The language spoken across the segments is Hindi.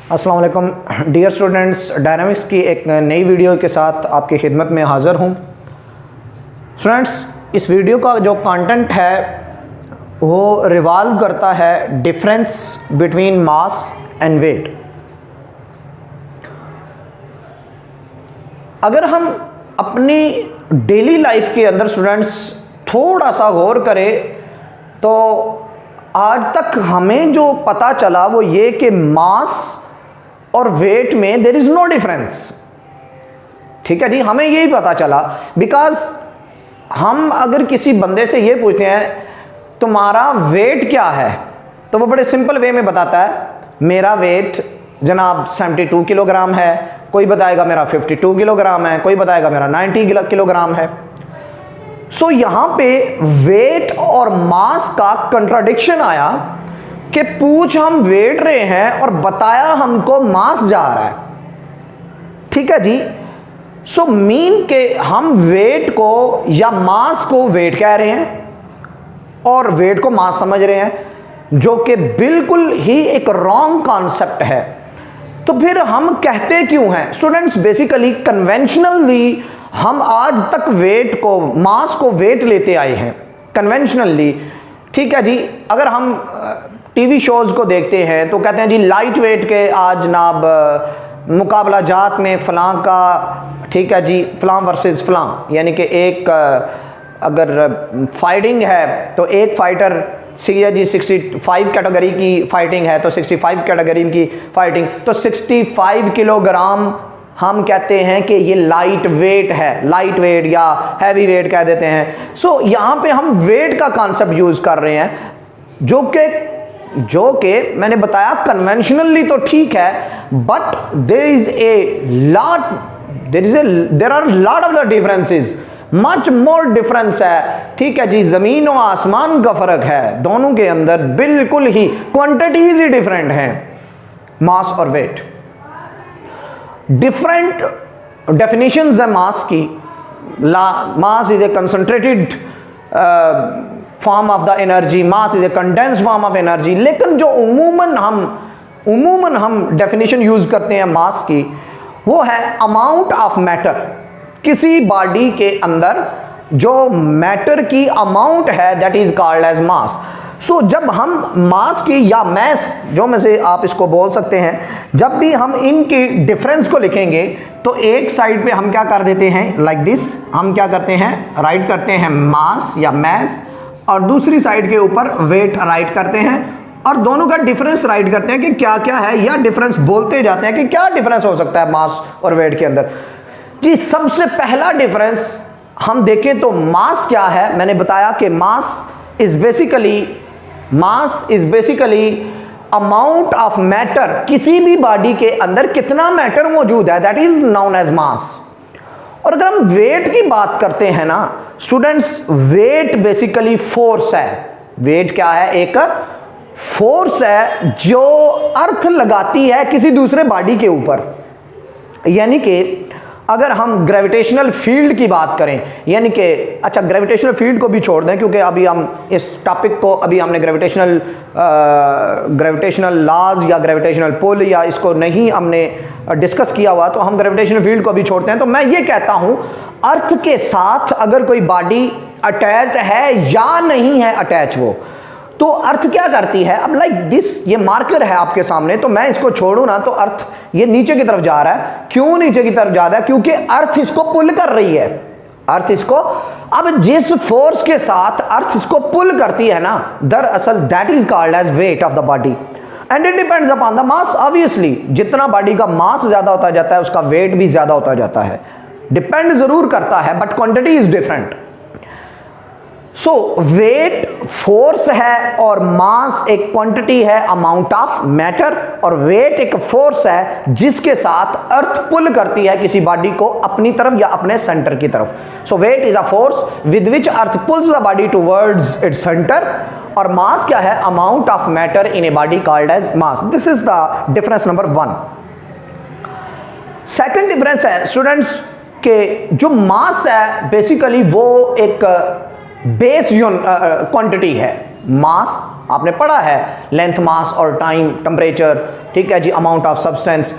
अस्सलाम वालेकुम डियर स्टूडेंट्स, डायनामिक्स की एक नई वीडियो के साथ आपकी खिदमत में हाज़िर हूँ। स्टूडेंट्स, इस वीडियो का जो कंटेंट है वो रिवॉल्व करता है difference between mass and weight. अगर हम अपनी डेली लाइफ के अंदर स्टूडेंट्स थोड़ा सा गौर करें तो आज तक हमें जो पता चला वो ये कि मास और वेट में देयर इज़ नो डिफरेंस। ठीक है जी, हमें यही पता चला। बिकॉज हम अगर किसी बंदे से ये पूछते हैं तुम्हारा वेट क्या है, तो वो बड़े सिंपल वे में बताता है मेरा वेट जनाब 72 किलोग्राम है, कोई बताएगा मेरा 52 किलोग्राम है, कोई बताएगा मेरा 90 किलोग्राम है। सो यहाँ पे वेट और मास का कंट्राडिक्शन आया कि पूछ हम वेट रहे हैं और बताया हमको मास जा रहा है। ठीक है जी। सो मीन के हम वेट को या मास को वेट कह रहे हैं और वेट को मास समझ रहे हैं, जो कि बिल्कुल ही एक रॉन्ग कॉन्सेप्ट है। तो फिर हम कहते क्यों हैं स्टूडेंट्स? बेसिकली कन्वेंशनली हम आज तक वेट को, मास को वेट लेते आए हैं कन्वेंशनली। ठीक है जी। अगर हम टीवी शोज़ को देखते हैं तो कहते हैं जी लाइट वेट के आज जनाब मुकाबला जात में फ़लाँ का, ठीक है जी, फ़लाँ वर्सेस फ़लाँ, यानी कि एक अगर फाइटिंग है तो एक फाइटर जी 65 कैटेगरी की फाइटिंग है तो 65 कैटेगरी की फाइटिंग, तो 65 किलोग्राम हम कहते हैं कि ये लाइट वेट है, लाइट वेट या हैवी वेट कह देते हैं। सो यहाँ पे हम वेट का कॉन्सेप्ट यूज़ कर रहे हैं, जो कि मैंने बताया कन्वेंशनली तो ठीक है, but there are lot of the differences, much more difference है। ठीक है जी, ज़मीन और आसमान का फ़र्क है दोनों के अंदर, बिल्कुल ही क्वांटिटीज ही डिफरेंट हैं मास और वेट। डिफरेंट डेफिनेशंस है मास की। Mass is a concentrated form of the energy, mass is a condensed form of energy. लेकिन जो उमूमन हम डेफिनेशन यूज़ करते हैं मास की, वो है अमाउंट ऑफ मैटर। किसी बॉडी के अंदर जो मैटर की अमाउंट है that is called as mass. So जब हम मास की या मैस, जो में से आप इसको बोल सकते हैं, जब भी हम इनके डिफरेंस को लिखेंगे तो एक साइड पे हम क्या कर देते हैं लाइक दिस, हम क्या करते हैं राइट करते हैं मास या मैस, और दूसरी साइड के ऊपर वेट राइट करते हैं और दोनों का डिफरेंस राइट करते हैं कि क्या क्या है, या डिफरेंस बोलते जाते हैं कि क्या डिफरेंस हो सकता है मास और वेट के अंदर। जी, सबसे पहला डिफरेंस हम देखें तो मास क्या है। मैंने बताया कि mass is basically amount of matter, किसी भी बॉडी के अंदर कितना मैटर मौजूद है, that is known as mass. और अगर हम वेट की बात करते हैं ना स्टूडेंट्स, वेट बेसिकली फोर्स है। वेट क्या है? एक फोर्स है जो अर्थ लगाती है किसी दूसरे बॉडी के ऊपर। यानी कि अगर हम ग्रेविटेशनल फील्ड की बात करें, यानी कि अच्छा ग्रेविटेशनल फील्ड को भी छोड़ दें क्योंकि अभी हम इस टॉपिक को, अभी हमने ग्रेविटेशनल लॉज या ग्रेविटेशनल पुल या इसको नहीं हमने डिस्कस किया हुआ, तो हम ग्रेविटेशनल फील्ड को भी छोड़ते हैं। तो मैं ये कहता हूँ अर्थ के साथ अगर कोई बॉडी अटैच है या नहीं है अटैच, वो तो अर्थ क्या करती है, अब लाइक दिस, ये मार्कर है आपके सामने, तो मैं इसको छोड़ूं ना तो अर्थ ये नीचे की तरफ जा रहा है। क्यों नीचे की तरफ जा रहा है? क्योंकि अर्थ इसको पुल कर रही है। अर्थ इसको, अब जिस फोर्स के साथ अर्थ इसको पुल करती है ना, दरअसल that is called as weight of the body and it depends upon the mass. Obviously जितना बॉडी का मास ज्यादा होता जाता है उसका वेट भी ज्यादा होता जाता है। डिपेंड जरूर करता है but quantity is different. So weight force है और मास एक क्वांटिटी है, अमाउंट ऑफ मैटर, और वेट एक फोर्स है जिसके साथ अर्थ पुल करती है किसी बॉडी को अपनी तरफ या अपने सेंटर की तरफ। So weight is a force with which earth pulls the body towards its centre, और मास क्या है? Amount of matter in a body called as mass. This is the difference number 1। Second difference है स्टूडेंट्स के जो मास है बेसिकली वो एक बेस क्वांटिटी है। मास आपने पढ़ा है, लेंथ, मास और टाइम, टेम्परेचर, ठीक है जी, amount of substance,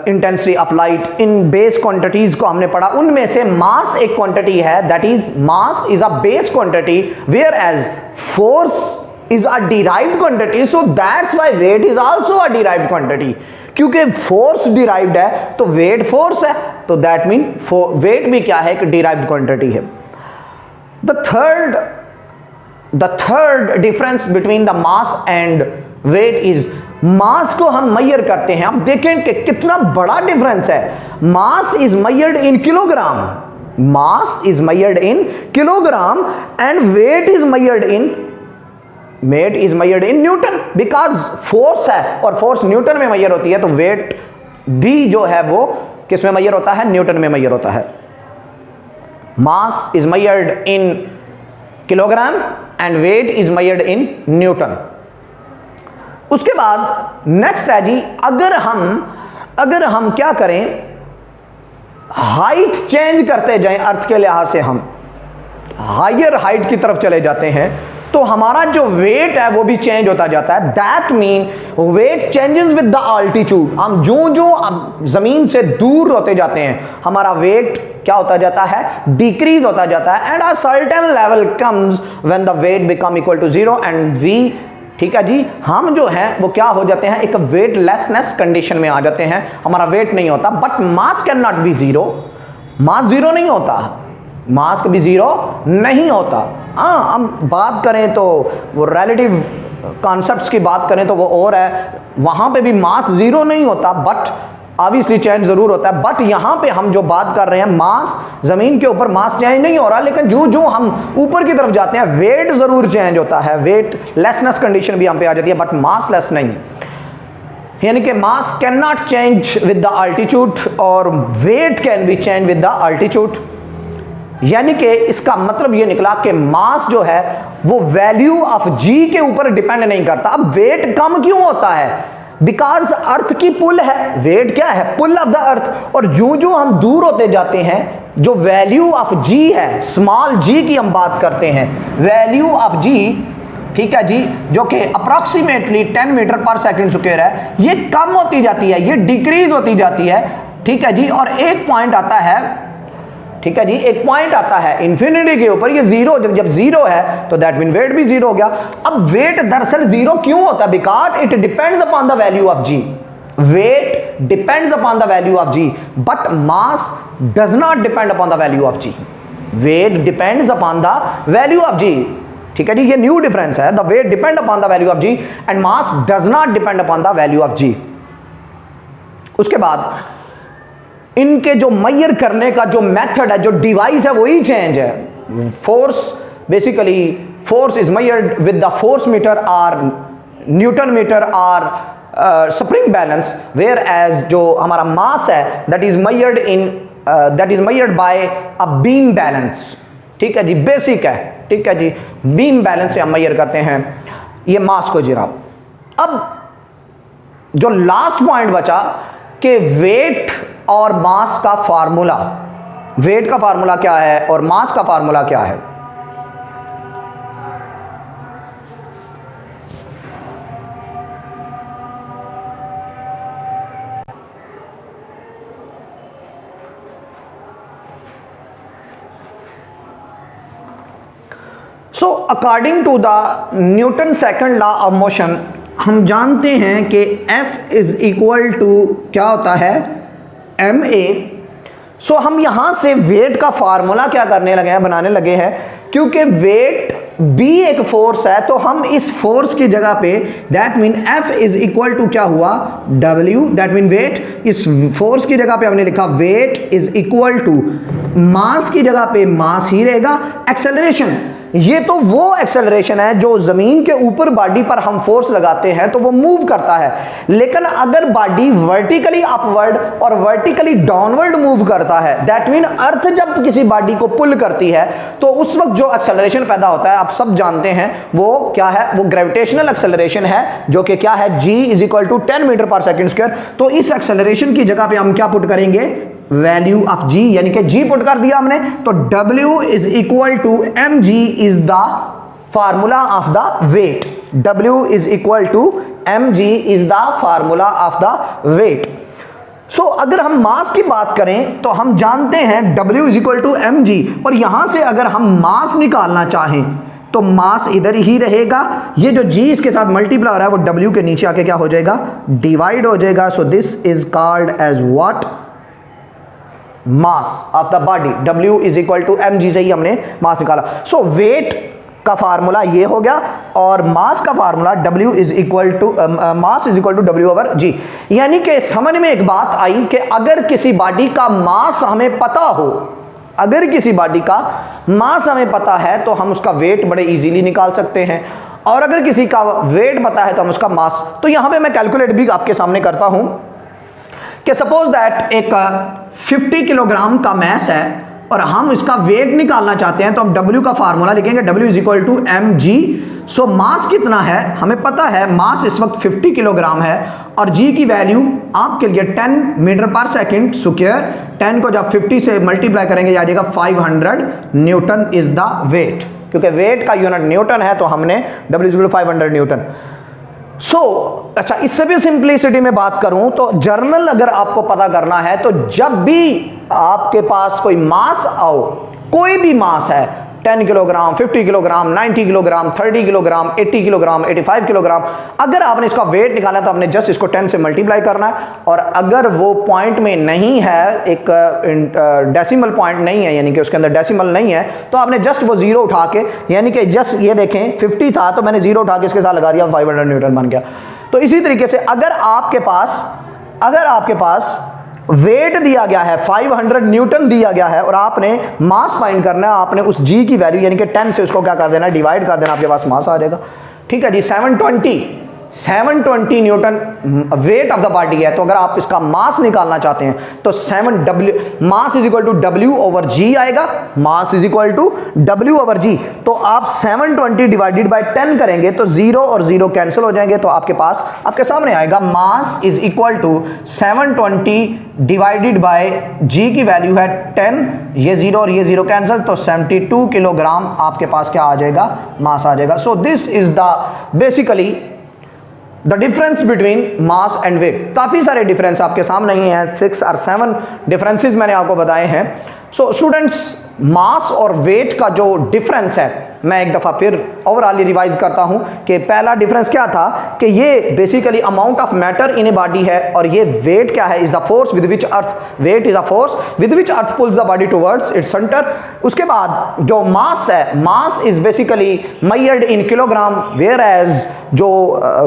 intensity of light, इन बेस क्वांटिटीज को हमने पढ़ा। उनमें से मास एक क्वांटिटी है, that is mass is a base quantity, whereas force is a derived quantity, so that's why weight is also a derived quantity। क्योंकि फोर्स डिराइव्ड है तो वेट फोर्स है, तो दैट मीन वेट भी क्या है, एक डिराइव्ड क्वांटिटी है। The third difference between the mass and weight is, mass को हम मेजर करते हैं, अब देखें कि कितना बड़ा डिफरेंस है। Mass is measured in kilogram, mass is measured in kilogram and weight is measured in newton, because force है और फोर्स न्यूटन में मेजर होती है, तो वेट भी जो है वो किस में मेजर होता है, न्यूटन में मेजर होता है। Mass is measured in kilogram and weight is measured in newton. उसके बाद नेक्स्ट है जी, अगर हम क्या करें, हाइट चेंज करते जाएं, अर्थ के लिहाज से हम हायर हाइट की तरफ चले जाते हैं, तो हमारा जो वेट है वो भी चेंज होता जाता है। That mean weight changes with the altitude, हम जो जमीन से दूर होते जाते हैं हमारा वेट क्या होता जाता है, डिक्रीज होता जाता है। And a certain level comes when the weight become equal to zero and we, ठीक है जी, हम जो है वो क्या हो जाते हैं, एक वेटलेसनेस कंडीशन में आ जाते हैं, हमारा वेट नहीं होता। But mass can not be zero, mass zero नहीं होता, मास कभी जीरो नहीं होता। हाँ, हम बात करें तो वो रिलेटिव कॉन्सेप्ट्स की बात करें तो वो और है, वहाँ पे भी मास जीरो नहीं होता, बट ऑब्वियसली चेंज जरूर होता है। बट यहाँ पे हम जो बात कर रहे हैं, मास, जमीन के ऊपर मास चेंज नहीं हो रहा, लेकिन जो हम ऊपर की तरफ जाते हैं वेट जरूर चेंज होता है, वेट लेसनेस कंडीशन भी यहाँ पे आ जाती है, बट मास लेस नहीं। यानी कि mass can not change with the altitude और weight can be change with the altitude. यानी कि इसका मतलब ये निकला कि मास जो है वो वैल्यू ऑफ जी के ऊपर डिपेंड नहीं करता। अब वेट कम क्यों होता है, बिकॉज अर्थ की पुल है, वेट क्या है, पुल ऑफ द अर्थ। और जो हम दूर होते जाते हैं, जो वैल्यू ऑफ जी है, स्मॉल जी की हम बात करते हैं, वैल्यू ऑफ जी, ठीक है जी, जो कि अप्रॉक्सीमेटली 10 मीटर पर सेकंड स्क्वायर है, ये कम होती जाती है, ये डिक्रीज होती जाती है, ठीक है जी। और एक पॉइंट आता है, ठीक है जी, एक पॉइंट आता है इन्फिनिटी के ऊपर, ये जीरो, जब जीरो है तो दैट मीन वेट भी जीरो हो गया। अब वेट दरअसल जीरो क्यों होता है, because it depends upon the value of g, weight depends upon the value of g, but mass does not depend upon the value of g, weight depends upon the value of g, ठीक है जी, ये न्यू डिफरेंस है। The weight depend upon the value of g and mass does not depend upon the value of जी। उसके बाद इनके जो मेजर करने का जो मेथड है, जो डिवाइस है, वही चेंज है। Force, basically force is measured with the force meter और न्यूटन मीटर और स्प्रिंग बैलेंस, वेयर एज जो हमारा मास है that is measured by a beam balance, ठीक है जी, बेसिक है, ठीक है जी, बीम बैलेंस से हम मेजर करते हैं ये मास को जीरा। अब जो लास्ट पॉइंट बचा कि वेट और मास का फार्मूला, वेट का फार्मूला क्या है और मास का फार्मूला क्या है। So according to the Newton second law of motion, हम जानते हैं कि F इज इक्वल टू क्या होता है, ma। सो हम यहां से वेट का फार्मूला क्या करने लगे हैं, बनाने लगे हैं, क्योंकि वेट भी एक फोर्स है, तो हम इस फोर्स की जगह पे that mean F is equal to क्या हुआ, W, दैट मीन वेट, इस फोर्स की जगह पे हमने लिखा weight is equal to, mass की जगह पे मास ही रहेगा, एक्सेलरेशन, ये तो वो एक्सेलरेशन है जो जमीन के ऊपर बॉडी पर हम फोर्स लगाते हैं तो वो मूव करता है। लेकिन अगर बॉडी वर्टिकली अपवर्ड और वर्टिकली डाउनवर्ड मूव करता है, दैट मीन अर्थ जब किसी बॉडी को पुल करती है तो उस वक्त जो एक्सेलरेशन पैदा होता है, आप सब जानते हैं वो क्या है, वो ग्रेविटेशनल एक्सेलरेशन है, जो कि क्या है, g is equal to 10 meter पर सेकंड स्क्वायर। तो इस एक्सेलरेशन की जगह पे हम क्या पुट करेंगे, वैल्यू ऑफ g, यानी कि g पुट कर दिया हमने, तो W is equal to mg is the formula of the weight, W is equal to mg is the formula of the weight. So अगर हम मास की बात करें तो हम जानते हैं W is equal to mg, और यहां से अगर हम मास निकालना चाहें तो मास इधर ही रहेगा, ये जो g इसके साथ मल्टीप्लाई हो रहा है वो W के नीचे आके क्या हो जाएगा, डिवाइड हो जाएगा। So this is called as what, mass of the body. W is equal to mg से ही हमने मास निकाला। सो वेट का फार्मूला ये हो गया और मास का formula W is equal to mass is equal to W over G। यानी कि समझ में एक बात आई कि अगर किसी बॉडी का मास हमें पता हो, अगर किसी बॉडी का मास हमें पता है तो हम उसका वेट बड़े इजीली निकाल सकते हैं, और अगर किसी का वेट पता है तो हम उसका मास। तो यहां पे मैं कैलकुलेट भी आपके सामने करता हूं कि सपोज दैट एक 50 किलोग्राम का मैस है और हम इसका वेट निकालना चाहते हैं, तो हम W का फार्मूला लिखेंगे, W is equal to mg। So mass कितना है हमें पता है, मास इस वक्त 50 किलोग्राम है और G की वैल्यू आपके लिए 10 मीटर पर सेकंड स्क्वायर, 10 को जब 50 से मल्टीप्लाई करेंगे आ जाएगा 500 न्यूटन इज द वेट, क्योंकि वेट का यूनिट न्यूटन है तो हमने W is equal to 500 newton. अच्छा, इससे भी सिंपलिसिटी में बात करूं तो जर्नल अगर आपको पता करना है तो जब भी आपके पास कोई मास आओ, कोई भी मास है, 10 kilogram, 50 kilogram, 90 kilogram, 30 kilogram, 80 kilogram, 85 kilogram, अगर आपने इसका वेट निकालना है तो आपने जस्ट इसको 10 से मल्टीप्लाई करना है, और अगर वो पॉइंट में नहीं है, एक डेसिमल पॉइंट नहीं है, यानी कि उसके अंदर डेसिमल नहीं है, तो आपने जस्ट वो जीरो उठा के, यानी कि जस्ट ये देखें 50 था तो मैंने जीरो उठा के इसके साथ लगा दिया, 500 न्यूटन बन गया। तो इसी तरीके से अगर आपके पास वेट दिया गया है 500 न्यूटन दिया गया है और आपने मास फाइंड करना है, आपने उस G की वैल्यू यानी कि 10 से उसको क्या कर देना, डिवाइड कर देना, आपके पास मास आ जाएगा। ठीक है जी, 720 Newton wait of the body है, तो अगर आप इसका मास निकालना चाहते हैं तो 7W mass is equal to W over G आएगा, mass is equal to W over G। तो आप 720 डिवाइडेड बाय 10 करेंगे तो 0 और 0 कैंसिल हो जाएंगे, तो आपके पास आपके सामने आएगा mass is equal to 720 divided by G की वैल्यू है 10, ये 0 और ये 0 कैंसिल, तो 72 किलोग्राम आपके पास क्या आ जाएगा, मास आ जाएगा। So this is the basically the difference between mass and weight. काफ़ी सारे डिफरेंस आपके सामने ही हैं, 6 और 7 डिफरेंसेस मैंने आपको बताए हैं। सो स्टूडेंट्स, मास और वेट का जो डिफरेंस है, मैं एक दफ़ा फिर ओवरऑल रिवाइज करता हूं कि पहला डिफरेंस क्या था कि ये basically amount of matter in a body है, और ये वेट क्या है, is the force with which earth, weight is a force with which earth pulls the body towards its centre. उसके बाद जो मास है, mass is basically measured in kilogram, whereas जो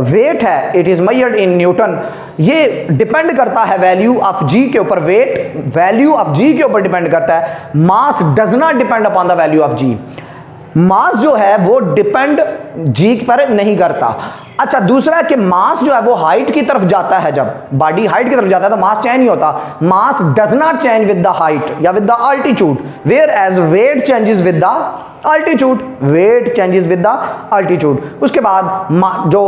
वेट है it is measured in newton. ये डिपेंड करता है वैल्यू ऑफ G के ऊपर, वेट वैल्यू ऑफ G के ऊपर डिपेंड करता है, mass does not depend upon the value of G। Mass जो है वो डिपेंड G पर नहीं करता। अच्छा, दूसरा है कि मास जो है वो हाइट की तरफ जाता है, जब बॉडी हाइट की तरफ जाता है तो मास चेंज नहीं होता, mass does not change with the height या with the altitude, whereas weight changes with the altitude, weight changes with the altitude. उसके बाद जो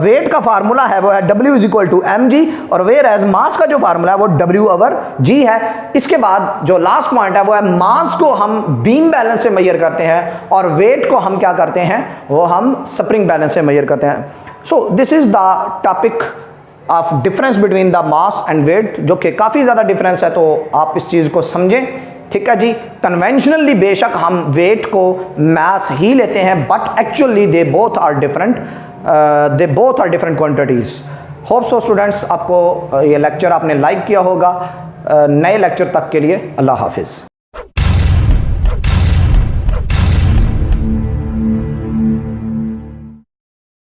वेट का फार्मूला है वो है W is equal to mg, और वेयर एज मास का जो फार्मूला है वो W ओवर G है। इसके बाद जो लास्ट पॉइंट है वो है मास को हम बीम बैलेंस से मेजर करते हैं और वेट को हम क्या करते हैं, वो हम स्प्रिंग बैलेंस से मेजर करते हैं। So this is the topic of difference between the mass and weight, जो कि काफ़ी ज़्यादा डिफरेंस है, तो आप इस चीज़ को समझें। ठीक है जी, कन्वेंशनली बेशक हम वेट को मास ही लेते हैं, but actually they both are different quantities. Hope so students, आपको ये लेक्चर आपने लाइक किया होगा। नए लेक्चर तक के लिए अल्लाह हाफिज़।